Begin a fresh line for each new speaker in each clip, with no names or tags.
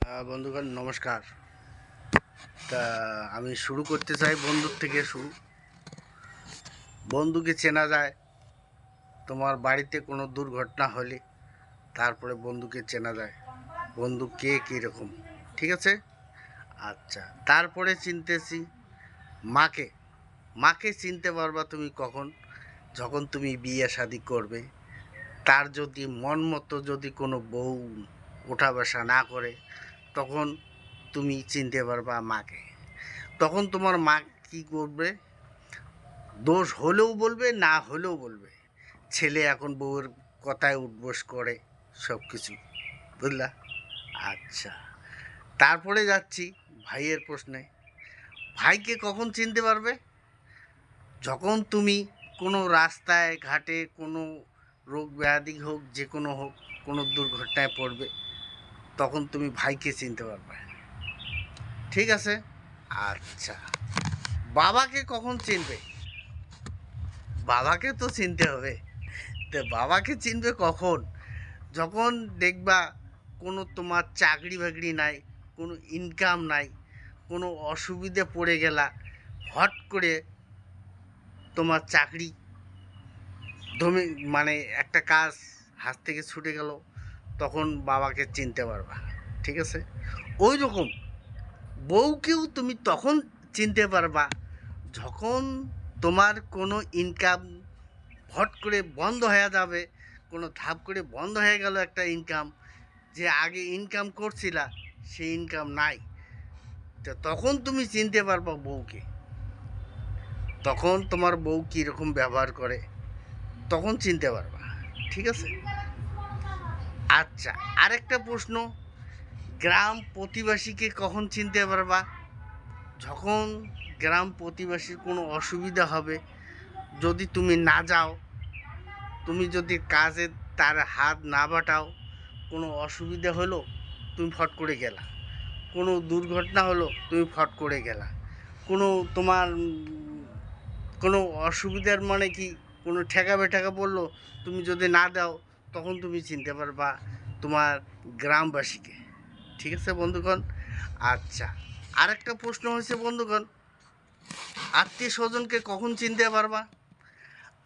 বন্ধুগণ নমস্কার। তা আমি শুরু করতে চাই বন্ধুর থেকে শুরু। বন্ধুকে চেনা যায় তোমার বাড়িতে কোনো দুর্ঘটনা হলে, তারপরে বন্ধুকে চেনা যায় বন্ধু কে কীরকম। ঠিক আছে? আচ্ছা, তারপরে চিনতেছি মাকে। মাকে চিনতে পারবা তুমি কখন? যখন তুমি বিয়ে শাদি করবে, তার যদি মন মতো যদি কোনো বউ ওঠা বসা না করে, তখন তুমি চিনতে পারবা মাকে। তখন তোমার মা কী করবে? দোষ হলেও বলবে, না হলেও বলবে। ছেলে এখন বউয়ের কথায় উঠবোস করে সব কিছু, বুঝলা? আচ্ছা, তারপরে যাচ্ছি ভাইয়ের প্রশ্নে। ভাইকে কখন চিনতে পারবে? যখন তুমি কোনো রাস্তায় ঘাটে কোনো রোগ ব্যাধি হোক, যে কোনো হোক, কোনো দুর্ঘটনায় পড়বে, তখন তুমি ভাইকে চিনতে পারবে। ঠিক আছে? আচ্ছা, বাবাকে কখন চিনবে? বাবাকে তো চিনতে হবে। তো বাবাকে চিনবে কখন? যখন দেখবা কোনো তোমার চাকরি বাকরি নাই, কোনো ইনকাম নাই, কোনো অসুবিধে পড়ে গেলা, হট করে তোমার চাকরি ধমে মানে একটা কাজ হাত থেকে ছুটে গেল, তখন বাবাকে চিনতে পারবা। ঠিক আছে? ওই রকম বউকেও তুমি তখন চিনতে পারবা যখন তোমার কোনো ইনকাম হট করে বন্ধ হয়ে যাবে, কোনো ধাপ করে বন্ধ হয়ে গেল একটা ইনকাম, যে আগে ইনকাম করছিলা সেই ইনকাম নাই। তো তখন তুমি চিনতে পারবা বউকে। তখন তোমার বউ কীরকম ব্যবহার করে, তখন চিনতে পারবা। ঠিক আছে? আচ্ছা, আরেকটা প্রশ্ন, গ্রাম প্রতিবাসীকে কখন চিনতে পারবা? যখন গ্রাম প্রতিবাসীর কোনো অসুবিধা হবে, যদি তুমি না যাও, তুমি যদি কাজে তার হাত না বাটাও, কোনো অসুবিধা হলো তুমি ফট করে গেলা, কোনো দুর্ঘটনা হলো তুমি ফট করে গেলা, কোনো তোমার কোনো অসুবিধার মানে কি, কোনো ঠেকা বেঠাকা পড়লো, তুমি যদি না দাও, তখন তুমি চিনতে পারবা তোমার গ্রামবাসীকে। ঠিক আছে বন্ধুগণ? আচ্ছা, আরেকটা প্রশ্ন হয়েছে বন্ধুগণ, আত্মীয় স্বজনকে কখন চিনতে পারবা?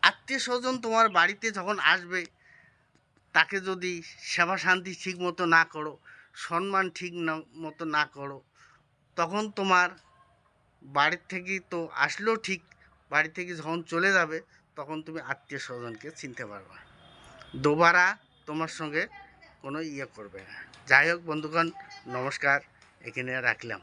আত্মীয় স্বজন তোমার বাড়িতে যখন আসবে, তাকে যদি সেবা শান্তি ঠিক মতো না করো, সম্মান ঠিক মতো না করো, তখন তোমার বাড়ির থেকে তো আসলেও ঠিক, বাড়ি থেকে যখন চলে যাবে, তখন তুমি আত্মীয় স্বজনকে চিনতে পারবা। দোবারা তোমার সঙ্গে কোনো ইয়ে করবে না। যাই হোক বন্ধুগণ, নমস্কার, এখানে রাখলাম।